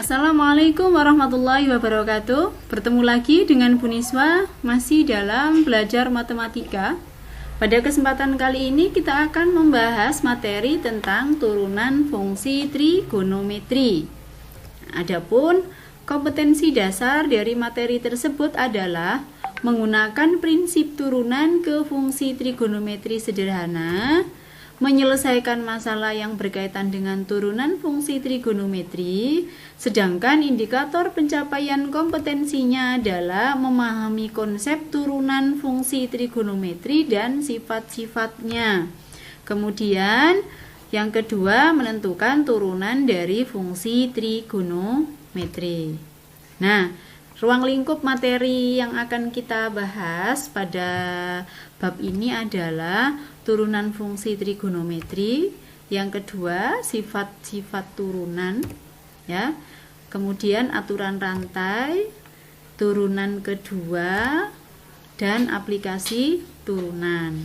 Assalamualaikum warahmatullahi wabarakatuh. Bertemu lagi dengan Bu Niswa, masih dalam belajar matematika. Pada kesempatan kali ini kita akan membahas materi tentang turunan fungsi trigonometri. Adapun kompetensi dasar dari materi tersebut adalah menggunakan prinsip turunan ke fungsi trigonometri sederhana, menyelesaikan masalah yang berkaitan dengan turunan fungsi trigonometri, sedangkan indikator pencapaian kompetensinya adalah memahami konsep turunan fungsi trigonometri dan sifat-sifatnya. Kemudian yang kedua, menentukan turunan dari fungsi trigonometri. Nah, ruang lingkup materi yang akan kita bahas pada bab ini adalah turunan fungsi trigonometri, yang kedua sifat-sifat turunan, ya. Kemudian aturan rantai, turunan kedua, dan aplikasi turunan.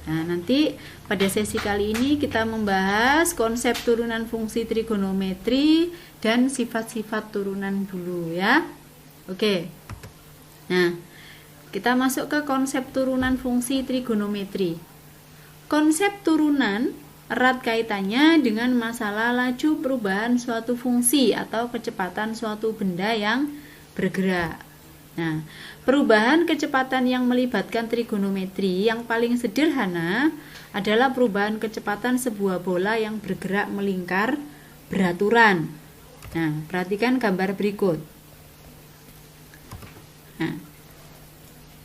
Nah, nanti pada sesi kali ini kita membahas konsep turunan fungsi trigonometri dan sifat-sifat turunan dulu, ya. Oke. Nah, kita masuk ke konsep turunan fungsi trigonometri. Konsep turunan erat kaitannya dengan masalah laju perubahan suatu fungsi atau kecepatan suatu benda yang bergerak. Nah, perubahan kecepatan yang melibatkan trigonometri yang paling sederhana adalah perubahan kecepatan sebuah bola yang bergerak melingkar beraturan. Nah, perhatikan gambar berikut. Nah,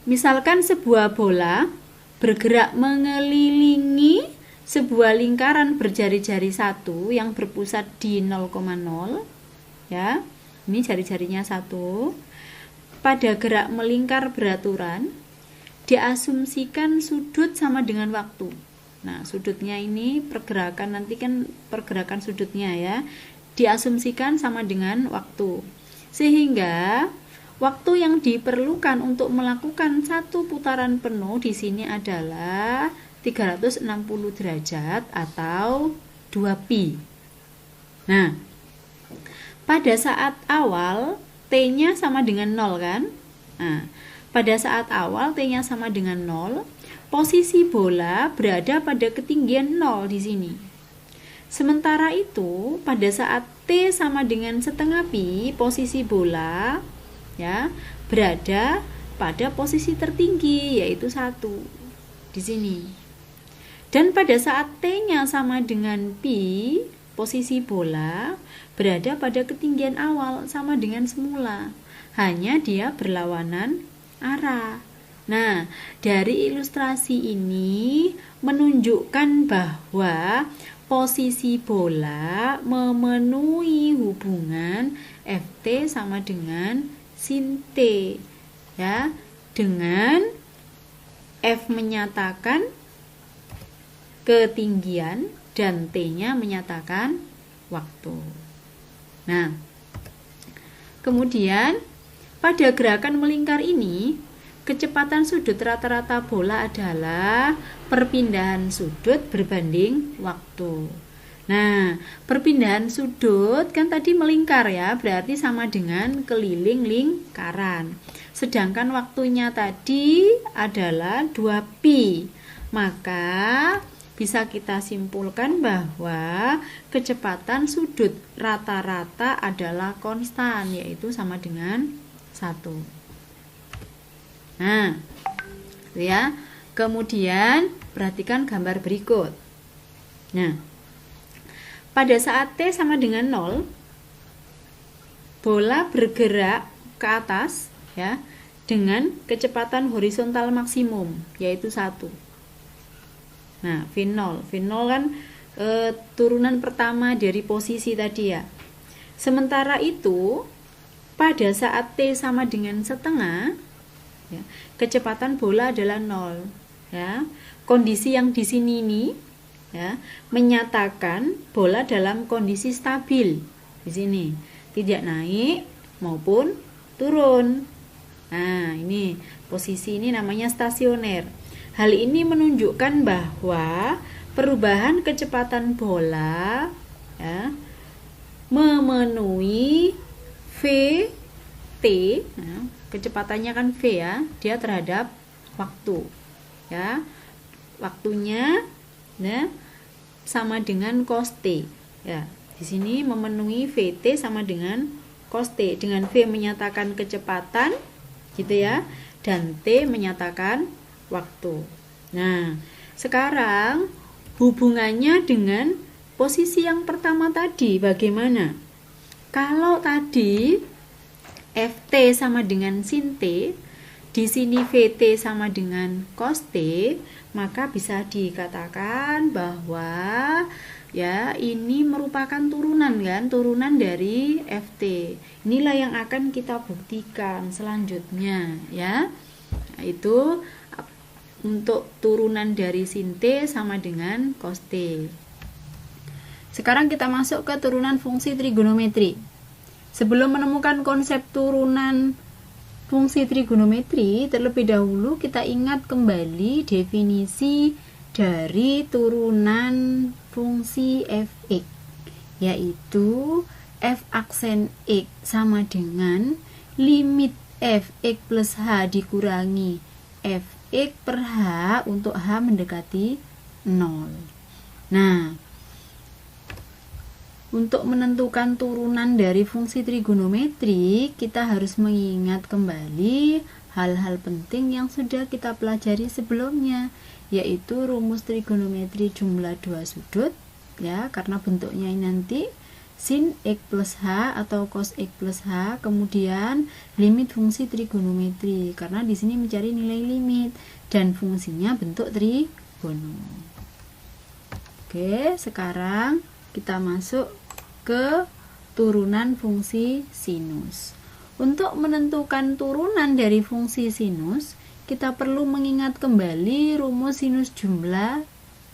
misalkan sebuah bola bergerak mengelilingi sebuah lingkaran berjari-jari satu yang berpusat di 0,0, ya. Ini jari-jarinya 1. Pada gerak melingkar beraturan, diasumsikan sudut sama dengan waktu. Nah, sudutnya ini pergerakan, nanti kan pergerakan sudutnya, ya. Diasumsikan sama dengan waktu. Sehingga waktu yang diperlukan untuk melakukan satu putaran penuh di sini adalah 360 derajat atau 2pi. Nah, pada saat awal T-nya sama dengan 0, kan? Nah, pada saat awal T-nya sama dengan 0, posisi bola berada pada ketinggian 0 di sini. Sementara itu, pada saat T sama dengan setengah pi, posisi bola, ya, berada pada posisi tertinggi, yaitu 1 di sini. Dan pada saat T-nya sama dengan pi, posisi bola berada pada ketinggian awal sama dengan semula, hanya dia berlawanan arah. Nah, dari ilustrasi ini menunjukkan bahwa posisi bola memenuhi hubungan Ft sama dengan sin T, ya, dengan F menyatakan ketinggian dan T-nya menyatakan waktu. Nah, kemudian pada gerakan melingkar ini, kecepatan sudut rata-rata bola adalah perpindahan sudut berbanding waktu. Nah, perpindahan sudut kan tadi melingkar, ya, berarti sama dengan keliling lingkaran. Sedangkan waktunya tadi adalah 2pi. Maka bisa kita simpulkan bahwa kecepatan sudut rata-rata adalah konstan, yaitu sama dengan 1. Nah, itu ya. Kemudian perhatikan gambar berikut. Nah, pada saat T sama dengan 0, bola bergerak ke atas, ya, dengan kecepatan horizontal maksimum, yaitu 1. Nah, V0 kan turunan pertama dari posisi tadi, ya. Sementara itu, pada saat T sama dengan setengah, ya, kecepatan bola adalah 0, ya. Kondisi yang di sini ini, ya, menyatakan bola dalam kondisi stabil di sini, tidak naik maupun turun. Nah, ini posisi ini namanya stasioner. Hal ini menunjukkan bahwa perubahan kecepatan bola, ya, memenuhi VT, nah, kecepatannya kan V ya, dia terhadap waktu ya, waktunya ya sama dengan cos T ya. Di sini memenuhi VT sama dengan cos T, dengan V menyatakan kecepatan gitu ya, dan T menyatakan waktu. Nah, sekarang hubungannya dengan posisi yang pertama tadi bagaimana? Kalau tadi Ft sama dengan sin T, di sini Vt sama dengan cos T, maka bisa dikatakan bahwa ya ini merupakan turunan kan, turunan dari Ft. Inilah yang akan kita buktikan selanjutnya ya. Nah, itu untuk turunan dari sin T sama dengan cos T. Sekarang kita masuk ke turunan fungsi trigonometri. Sebelum menemukan konsep turunan fungsi trigonometri, terlebih dahulu kita ingat kembali definisi dari turunan fungsi fx, yaitu f aksen x sama dengan limit fx plus h dikurangi fx per h untuk h mendekati 0. Nah, untuk menentukan turunan dari fungsi trigonometri, kita harus mengingat kembali hal-hal penting yang sudah kita pelajari sebelumnya, yaitu rumus trigonometri jumlah dua sudut ya, karena bentuknya ini nanti sin x plus h atau cos x plus h, kemudian limit fungsi trigonometri karena di sini mencari nilai limit dan fungsinya bentuk trigono. Oke, sekarang kita masuk ke turunan fungsi sinus. Untuk menentukan turunan dari fungsi sinus, kita perlu mengingat kembali rumus sinus jumlah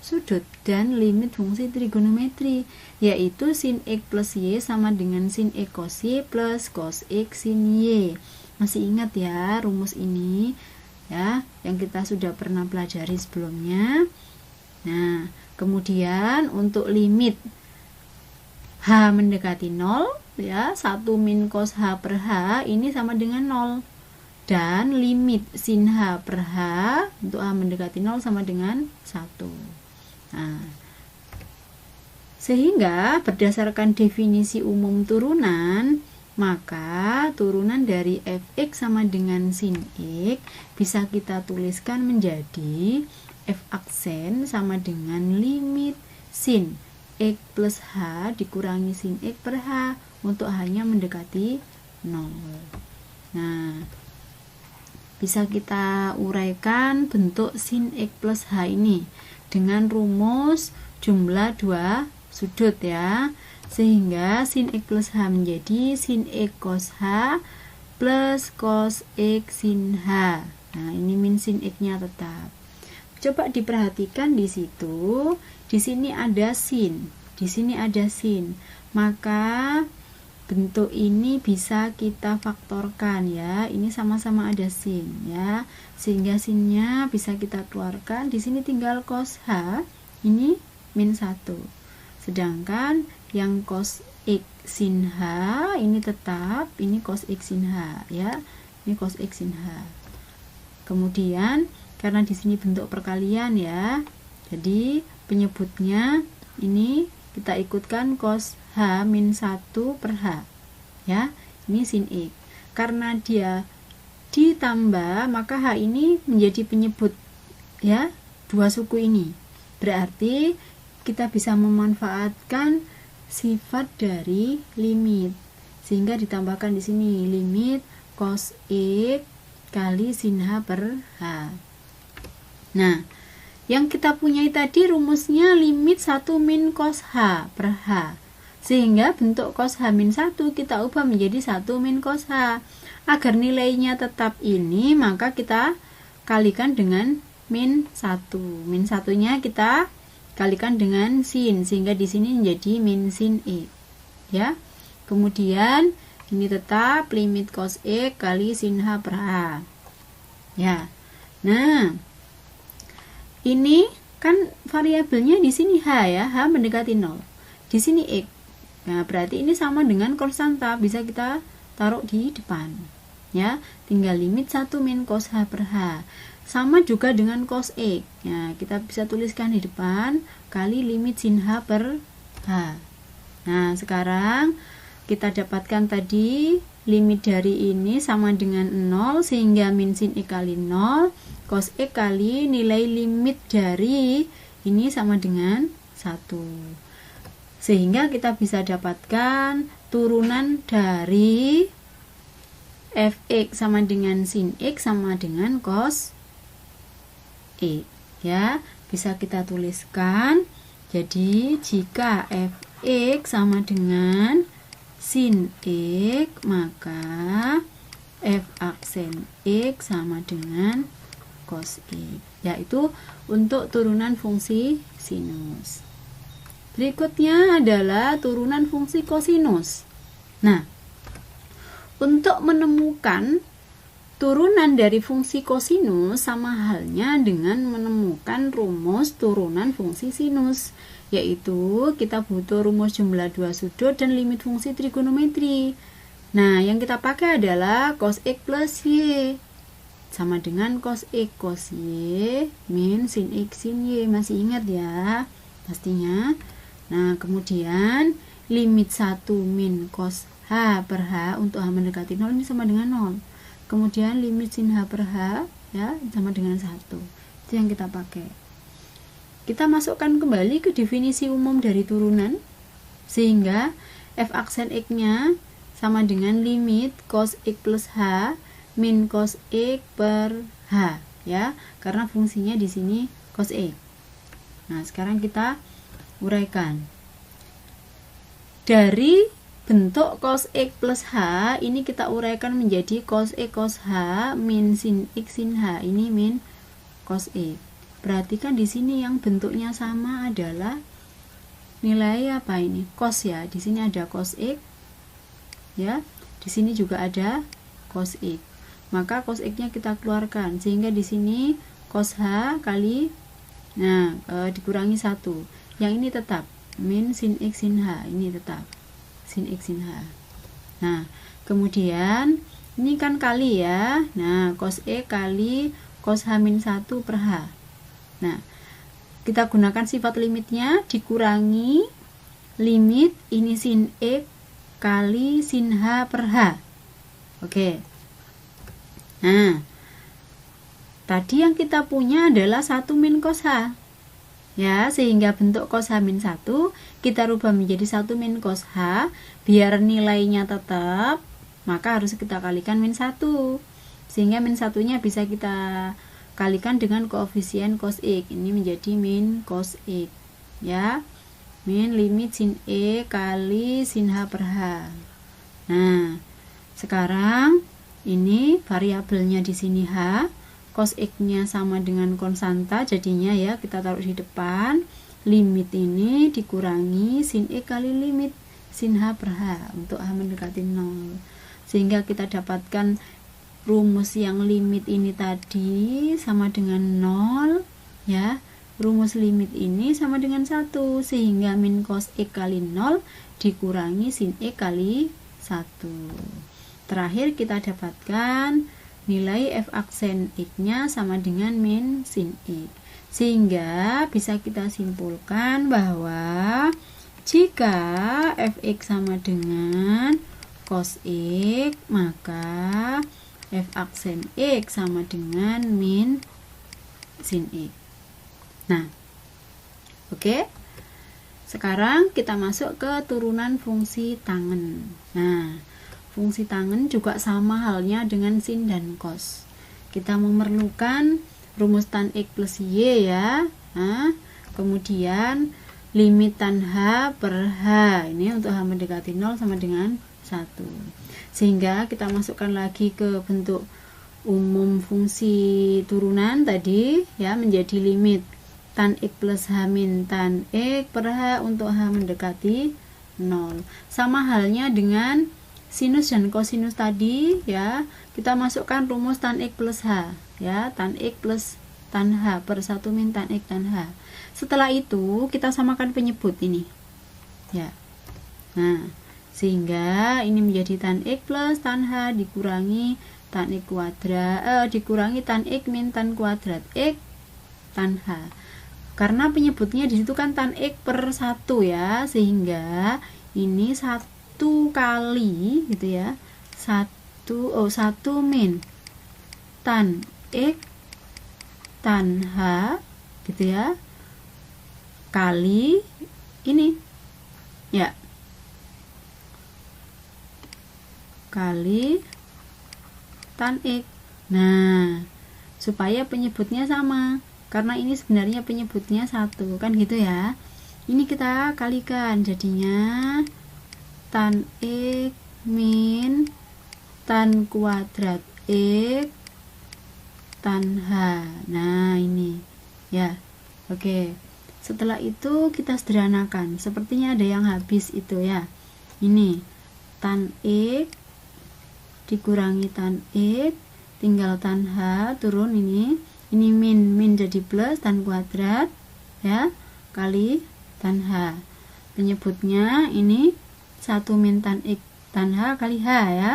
sudut dan limit fungsi trigonometri, yaitu sin x plus y sama dengan sin x cos y plus cos x sin y. Masih ingat ya rumus ini ya, yang kita sudah pernah pelajari sebelumnya. Nah, kemudian untuk limit h mendekati 0 ya, 1 min cos h per h ini sama dengan 0, dan limit sin h per h untuk h mendekati 0 sama dengan 1. Nah, sehingga berdasarkan definisi umum turunan, maka turunan dari fx sama dengan sin x bisa kita tuliskan menjadi f aksen sama dengan limit sin x plus h dikurangi sin x per h untuk h-nya mendekati 0. Nah, bisa kita uraikan bentuk sin x plus h ini dengan rumus jumlah dua sudut ya, sehingga sin x plus h menjadi sin x cos h plus cos x sin h. Nah, ini min sin x-nya tetap. Coba diperhatikan di situ, di sini ada sin, di sini ada sin, maka bentuk ini bisa kita faktorkan ya. Ini sama-sama ada sin ya, sehingga sinnya bisa kita keluarkan. Di sini tinggal cos h, ini min 1. Sedangkan yang cos x sin h ini tetap, ini cos x sin h ya, ini cos x sin h. Kemudian karena di sini bentuk perkalian ya, jadi penyebutnya ini kita ikutkan cos h min 1 per h ya, ini sin x. Karena dia ditambah, maka h ini menjadi penyebut ya, dua suku ini. Berarti kita bisa memanfaatkan sifat dari limit, sehingga ditambahkan di sini limit cos x kali sin h per h. Nah, yang kita punyai tadi rumusnya limit 1 min cos h per h, sehingga bentuk cos h min 1 kita ubah menjadi 1 min cos h. Agar nilainya tetap ini, maka kita kalikan dengan min 1. Min 1-nya kita kalikan dengan sin, sehingga di sini menjadi min sin x ya. Kemudian ini tetap limit cos x kali sin h per h ya. Nah, ini kan variabelnya di sini h ya, h mendekati 0. Di sini x. Nah, berarti ini sama dengan konstanta, bisa kita taruh di depan. Ya, tinggal limit 1 min cos H per H. Sama juga dengan cos X. Nah, kita bisa tuliskan di depan kali limit sin H per H. Nah, sekarang kita dapatkan tadi limit dari ini sama dengan 0, sehingga min sin X kali 0, cos X kali nilai limit dari ini sama dengan 1. Sehingga kita bisa dapatkan turunan dari fx sama dengan sin X sama dengan cos X. Ya, bisa kita tuliskan. Jadi, jika fx sama dengan sin X, maka f aksen X sama dengan cos X. Yaitu untuk turunan fungsi sinus. Berikutnya adalah turunan fungsi kosinus. Nah, untuk menemukan turunan dari fungsi kosinus sama halnya dengan menemukan rumus turunan fungsi sinus, yaitu kita butuh rumus jumlah dua sudut dan limit fungsi trigonometri. Nah, yang kita pakai adalah cos X plus Y sama dengan cos X cos Y min sin X sin Y. Masih ingat ya pastinya. Nah, kemudian limit 1 min cos H per H untuk H mendekati 0 ini sama dengan 0. Kemudian limit sin H per H ya sama dengan 1. Itu yang kita pakai. Kita masukkan kembali ke definisi umum dari turunan, sehingga f aksen X-nya sama dengan limit cos X plus H min cos X per H ya, karena fungsinya di sini cos X. Nah, sekarang kita uraikan. Dari bentuk cos X plus H ini kita uraikan menjadi cos X cos H min sin X sin H. Ini min cos X. Perhatikan di sini yang bentuknya sama adalah nilai apa ini? Cos ya. Di sini ada cos X. Ya. Di sini juga ada cos X. Maka cos X-nya kita keluarkan sehingga di sini cos H kali dikurangi 1. Yang ini tetap min sin X sin H, ini tetap sin X sin H. Nah, kemudian ini kan kali ya. Nah, cos X kali cos H min 1 per H. Nah, kita gunakan sifat limitnya dikurangi limit ini sin X kali sin H per H. Oke. Nah, tadi yang kita punya adalah 1 min cos H. Ya, sehingga bentuk cos H min 1 kita rubah menjadi 1 min cos H, biar nilainya tetap, maka harus kita kalikan min 1. Sehingga min 1-nya bisa kita kalikan dengan koefisien cos X. Ini menjadi min cos X. Ya. Min limit sin E kali sin H per H. Nah, sekarang ini variabelnya di sini H. Cos X-nya sama dengan konstanta, jadinya ya kita taruh di depan. Limit ini dikurangi sin X kali limit sin H per H untuk H mendekati 0. Sehingga kita dapatkan rumus yang limit ini tadi sama dengan 0 ya. Rumus limit ini sama dengan 1, sehingga min cos X kali 0 dikurangi sin X kali 1. Terakhir kita dapatkan nilai f aksen X-nya sama dengan min sin X. Sehingga bisa kita simpulkan bahwa jika fx sama dengan cos X, maka f aksen X sama dengan min sin X. Nah, oke. Sekarang kita masuk ke turunan fungsi tangen. Nah, fungsi tangen juga sama halnya dengan sin dan cos. Kita memerlukan rumus tan X plus Y ya. Nah, kemudian limit tan H per H. Ini untuk H mendekati 0 sama dengan 1. Sehingga kita masukkan lagi ke bentuk umum fungsi turunan tadi ya, menjadi limit tan X plus H min tan X per H untuk H mendekati 0. Sama halnya dengan sinus dan kosinus tadi ya, kita masukkan rumus tan X plus H ya, tan X plus tan H per 1 min tan X tan H. Setelah itu kita samakan penyebut ini ya. Nah, sehingga ini menjadi tan X plus tan H dikurangi tan X kuadrat dikurangi tan X min tan kuadrat X tan H. Karena penyebutnya di situ kan tan X per 1 ya, sehingga ini 1 kali gitu ya. 1 min tan X tan H gitu ya, kali ini ya, kali tan X. Nah, supaya penyebutnya sama, karena ini sebenarnya penyebutnya 1 kan gitu ya. Ini kita kalikan, jadinya tan X min tan kuadrat X tan H. Nah, ini ya. Oke. Setelah itu kita sederhanakan. Sepertinya ada yang habis itu ya. Ini tan X dikurangi tan X, tinggal tan H turun ini min jadi plus tan kuadrat ya, kali tan H. Penyebutnya ini 1 min tan X tan H kali H ya.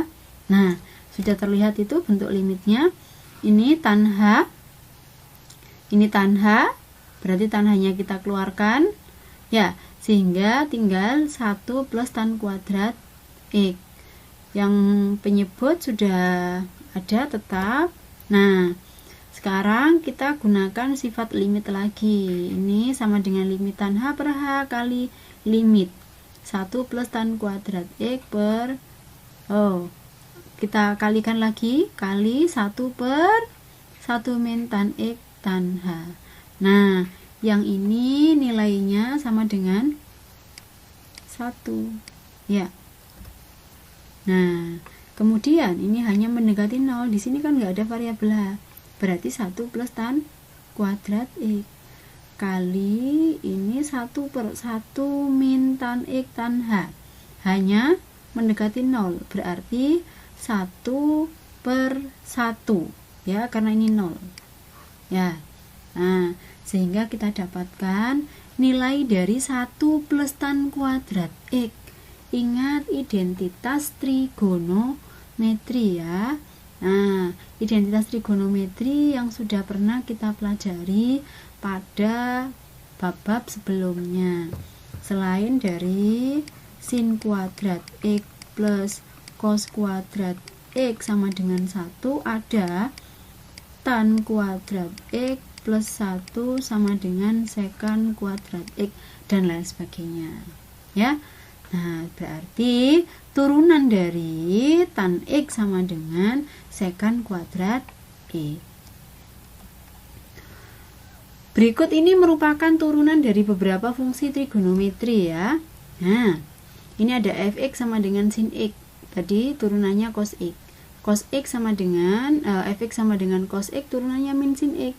Nah, sudah terlihat itu bentuk limitnya. Ini tan H, ini tan H, berarti tan H-nya kita keluarkan ya, sehingga tinggal 1 plus tan kuadrat X. Yang penyebut sudah ada tetap. Nah, sekarang kita gunakan sifat limit lagi. Ini sama dengan limit tan H per H kali limit 1 plus tan kuadrat X per kita kalikan lagi, kali 1 per 1 min tan X tan H. Nah, yang ini nilainya sama dengan 1 ya. Nah, kemudian ini hanya mendekati 0. Di sini kan nggak ada variabel H, berarti 1 plus tan kuadrat X kali ini 1 per 1 min tan X tan H, hanya mendekati 0, berarti 1 per 1 ya, karena ini 0 ya. Nah, sehingga kita dapatkan nilai dari 1 plus tan kuadrat X. Ingat identitas trigonometri ya. Nah, identitas trigonometri yang sudah pernah kita pelajari pada bab-bab sebelumnya. Selain dari sin kuadrat X plus cos kuadrat X sama dengan 1, ada tan kuadrat X plus 1 sama dengan secant kuadrat X dan lain sebagainya ya. Nah, berarti turunan dari tan X sama dengan secant kuadrat X. Berikut ini merupakan turunan dari beberapa fungsi trigonometri ya. Nah, ini ada fx sama dengan sin X. Tadi turunannya cos X. Cos X sama dengan fx sama dengan cos X, turunannya min sin X.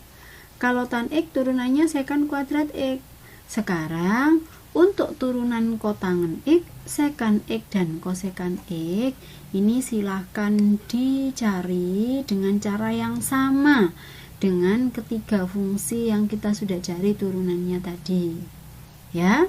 Kalau tan X turunannya secant kuadrat X. Sekarang untuk turunan kotangen X, secant X dan cosecant X, ini silahkan dicari dengan cara yang sama dengan ketiga fungsi yang kita sudah cari turunannya tadi ya.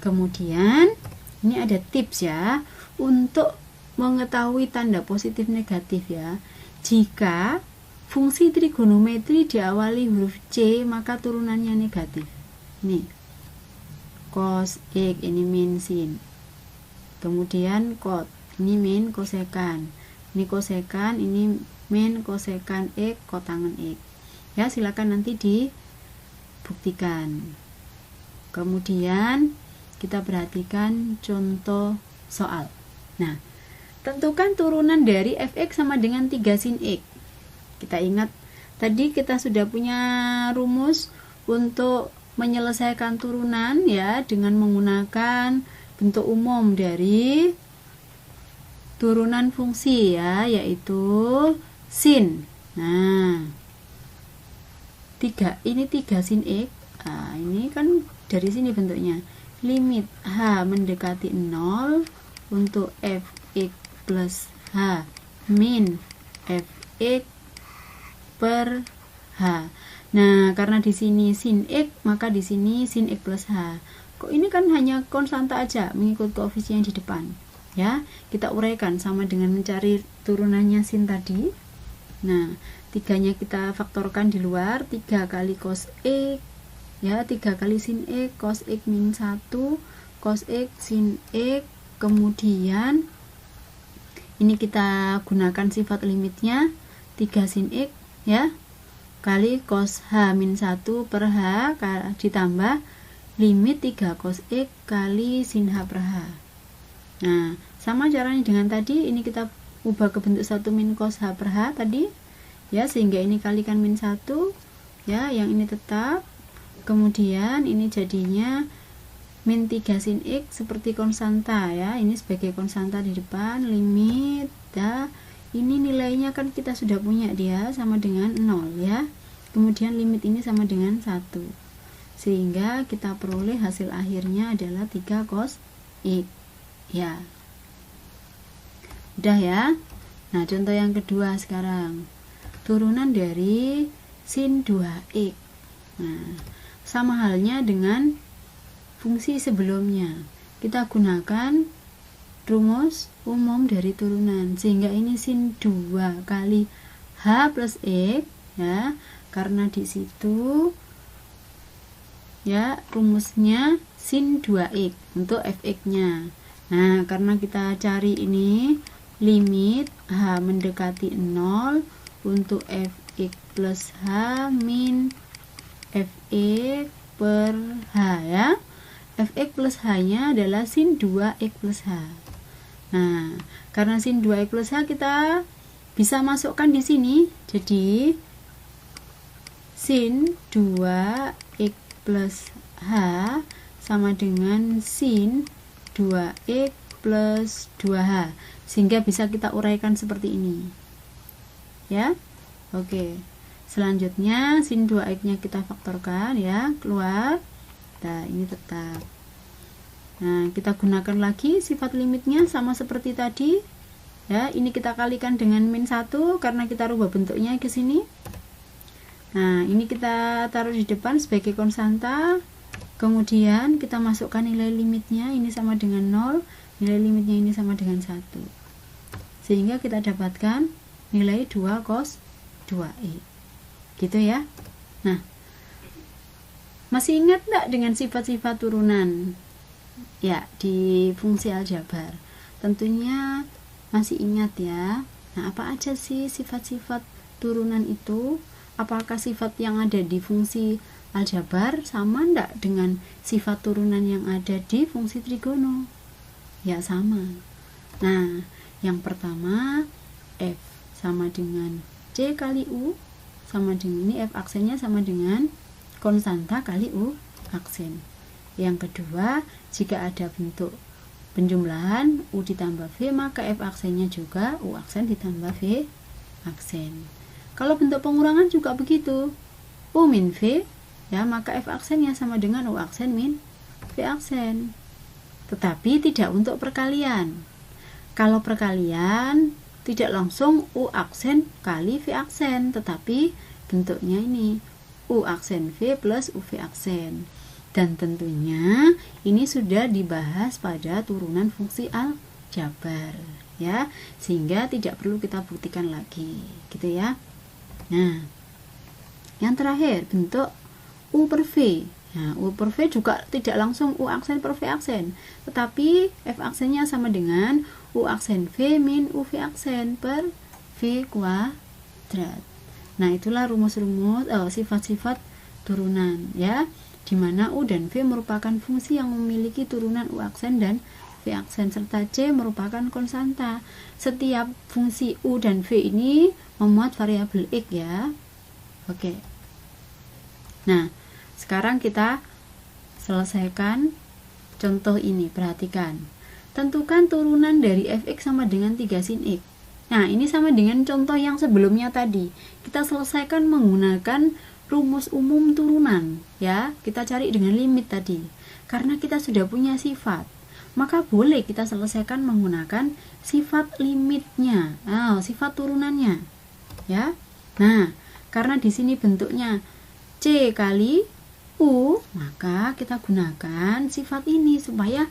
Kemudian ini ada tips ya untuk mengetahui tanda positif negatif ya. Jika fungsi trigonometri diawali huruf C, maka turunannya negatif. Nih, cos X ini min sin, kemudian cot ini min kosekan, ini kosekan, ini min kosekan X kotangen X ya. Silakan nanti dibuktikan. Kemudian kita perhatikan contoh soal. Nah, tentukan turunan dari fx sama dengan 3 sin X. Kita ingat tadi kita sudah punya rumus untuk menyelesaikan turunan ya, dengan menggunakan bentuk umum dari turunan fungsi ya, yaitu sin. Nah, 3 sin X. Nah, ini kan dari sini bentuknya. Limit H mendekati 0 untuk fx plus H min fx per H. Nah, karena di sini sin X, maka di sini sin X plus H. Kok ini kan hanya konstanta aja mengikut koefisien di depan. Ya, kita uraikan sama dengan mencari turunannya sin tadi. Nah, 3-nya kita faktorkan di luar, 3 kali cos X, ya, 3 kali sin X, cos X min 1, cos X sin X, kemudian ini kita gunakan sifat limitnya, 3 sin X, ya, kali cos H min 1 per H, ditambah limit 3 cos X kali sin H per H. Nah, sama caranya dengan tadi, ini kita ubah ke bentuk 1 min cos H per H tadi, ya, sehingga ini kalikan min 1, ya, yang ini tetap, kemudian ini jadinya min 3 sin X seperti konstanta, ya, ini sebagai konstanta di depan, limit, ya, ini nilainya kan kita sudah punya, dia sama dengan 0, ya, kemudian limit ini sama dengan 1, sehingga kita peroleh hasil akhirnya adalah 3 cos X, ya, udah ya. Nah, contoh yang kedua sekarang, turunan dari sin 2x. Nah, sama halnya dengan fungsi sebelumnya, kita gunakan rumus umum dari turunan, sehingga ini sin 2 kali h plus x, ya, karena di situ, ya, rumusnya sin 2x untuk fx-nya. Nah, karena kita cari ini limit h mendekati 0 untuk fx plus h min fx per h, ya. Fx plus h nya adalah sin 2x plus h. Nah, karena sin 2x plus h kita bisa masukkan di sini, jadi sin 2x plus h sama dengan sin 2x plus 2h, sehingga bisa kita uraikan seperti ini, ya. Oke, selanjutnya sin 2x nya kita faktorkan, ya, keluar. Nah, ini tetap. Nah, kita gunakan lagi sifat limitnya sama seperti tadi, ya. Ini kita kalikan dengan min 1 karena kita rubah bentuknya ke sini. Nah, ini kita taruh di depan sebagai konstanta, kemudian kita masukkan nilai limitnya, ini sama dengan 0, nilai limitnya ini sama dengan 1, sehingga kita dapatkan nilai 2 cos 2x, gitu ya. Nah, masih ingat enggak dengan sifat-sifat turunan, ya, di fungsi aljabar? Tentunya masih ingat, ya. Nah, apa aja sih sifat-sifat turunan itu? Apakah sifat yang ada di fungsi aljabar sama enggak dengan sifat turunan yang ada di fungsi trigono? Ya, sama. Nah, yang pertama, f sama dengan c kali u, sama dengan ini f aksennya sama dengan konstanta kali u aksen. Yang kedua, jika ada bentuk penjumlahan u ditambah v, maka f aksennya juga u aksen ditambah v aksen. Kalau bentuk pengurangan juga begitu, u min v, ya, maka f aksennya sama dengan u aksen min v aksen. Tetapi tidak untuk perkalian. Kalau perkalian tidak langsung u aksen kali v aksen, tetapi bentuknya ini u aksen v plus u v aksen. Dan tentunya ini sudah dibahas pada turunan fungsi aljabar, ya, sehingga tidak perlu kita buktikan lagi, gitu ya. Nah, yang terakhir bentuk u per v. Nah, u per v juga tidak langsung u aksen per v aksen, tetapi f aksennya sama dengan u aksen v min u v aksen per v kuadrat. Nah, itulah rumus-rumus sifat-sifat turunan, ya, di mana u dan v merupakan fungsi yang memiliki turunan u aksen dan v aksen, serta c merupakan konstanta. Setiap fungsi u dan v ini memuat variabel x, ya. Oke. Nah, sekarang kita selesaikan contoh ini. Perhatikan. Tentukan turunan dari fx sama dengan 3 sin x. Nah, ini sama dengan contoh yang sebelumnya tadi. Kita selesaikan menggunakan rumus umum turunan, ya. Kita cari dengan limit tadi. Karena kita sudah punya sifat, maka boleh kita selesaikan menggunakan sifat limitnya. Nah, sifat turunannya, ya. Nah, karena di sini bentuknya c kali U, maka kita gunakan sifat ini supaya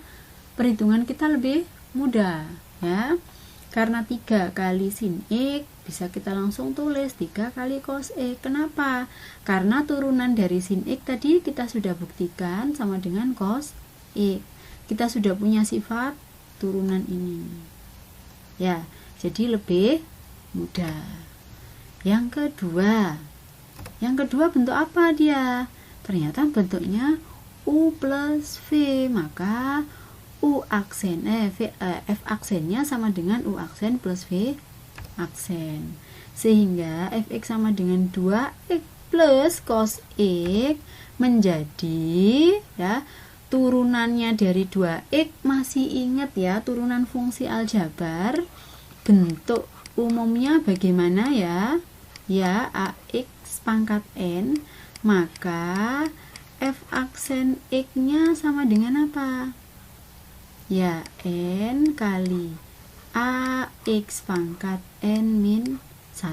perhitungan kita lebih mudah, ya. Karena 3 kali sin X, bisa kita langsung tulis 3 kali cos X. Kenapa? Karena turunan dari sin X tadi kita sudah buktikan sama dengan cos X. Kita sudah punya sifat turunan ini. Ya, jadi lebih mudah. Yang kedua bentuk apa dia? Ternyata bentuknya U plus V, maka U aksen F aksennya sama dengan U aksen plus V aksen, sehingga Fx sama dengan 2x plus cos X menjadi, ya, turunannya dari 2x, masih ingat ya turunan fungsi aljabar, bentuk umumnya bagaimana ya? Ya, ax pangkat n, maka f aksen x-nya sama dengan apa? Ya, n kali ax pangkat n min 1.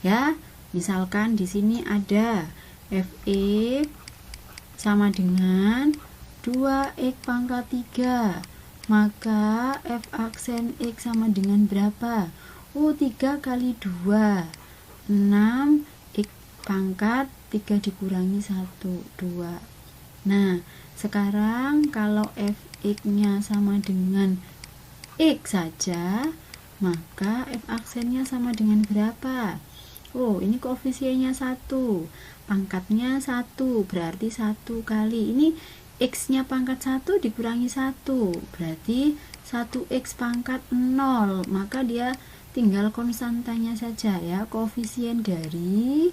Ya, misalkan di sini ada fx sama dengan 2x pangkat 3, maka f aksen x sama dengan berapa? 3 kali 2, 6, x pangkat 3 dikurangi 1, 2. Nah, sekarang kalau fx-nya sama dengan x saja, maka f aksennya sama dengan berapa? Ini koefisiennya 1, pangkatnya 1, berarti 1 kali. Ini x-nya pangkat 1 dikurangi 1, berarti 1x pangkat 0, maka dia tinggal konstantanya saja ya, koefisien dari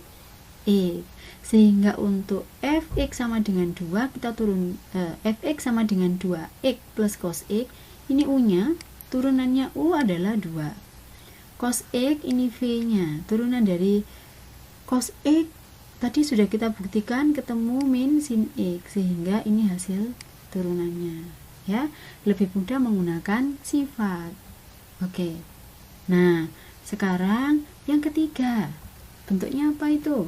x. Sehingga untuk fx sama dengan 2, kita fx sama dengan 2x plus cos x, ini u-nya, turunannya u adalah 2. Cos x ini v-nya, turunan dari cos x tadi sudah kita buktikan ketemu min sin x, sehingga ini hasil turunannya, ya. Lebih mudah menggunakan sifat. Oke. Nah, sekarang yang ketiga, bentuknya apa itu?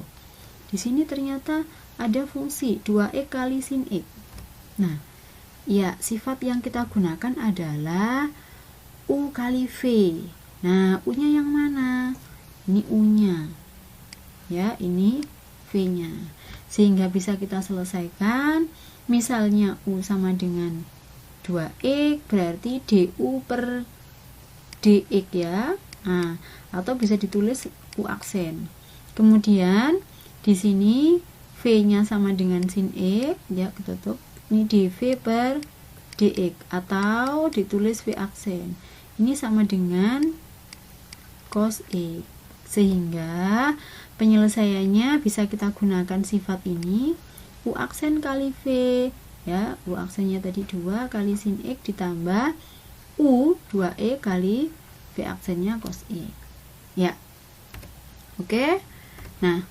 Di sini ternyata ada fungsi 2x kali sin x. Nah, ya, sifat yang kita gunakan adalah u kali v. Nah, u-nya yang mana? Ini u-nya. Ya, ini v-nya. Sehingga bisa kita selesaikan. Misalnya u sama dengan 2x, berarti du per dx ya. Nah, atau bisa ditulis u aksen. Kemudian di sini v-nya sama dengan sin x, ya, ketutup. Ini dv per dx atau ditulis v aksen. Ini sama dengan cos x. Sehingga penyelesaiannya bisa kita gunakan sifat ini, u aksen kali v, ya, u aksennya tadi 2 kali sin x ditambah u 2e kali v aksennya cos x. Ya. Oke. Nah,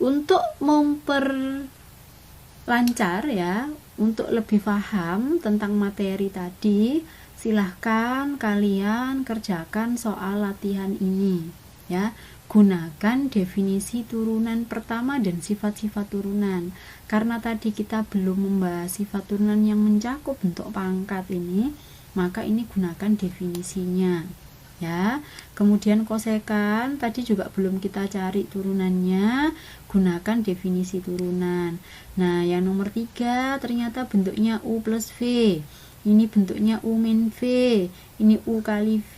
untuk memperlancar ya, untuk lebih paham tentang materi tadi, silahkan kalian kerjakan soal latihan ini ya. Gunakan definisi turunan pertama dan sifat-sifat turunan. Karena tadi kita belum membahas sifat turunan yang mencakup bentuk pangkat ini, maka ini gunakan definisinya ya. Kemudian kosekan tadi juga belum kita cari turunannya, gunakan definisi turunan. Nah, yang nomor 3 ternyata bentuknya u plus v. Ini bentuknya u min v, ini u kali v,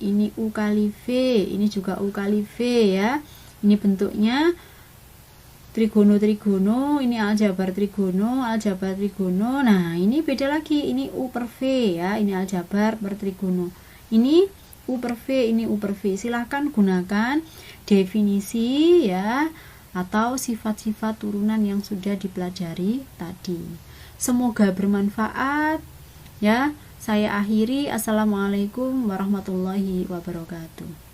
ini u kali v, ini juga u kali v ya. Ini bentuknya trigono, ini aljabar trigono. Nah, ini beda lagi, ini u per v ya, ini aljabar per trigono. Ini u per v, ini u per v. Silahkan gunakan definisi ya, atau sifat-sifat turunan yang sudah dipelajari tadi. Semoga bermanfaat. Ya, saya akhiri. Assalamualaikum warahmatullahi wabarakatuh.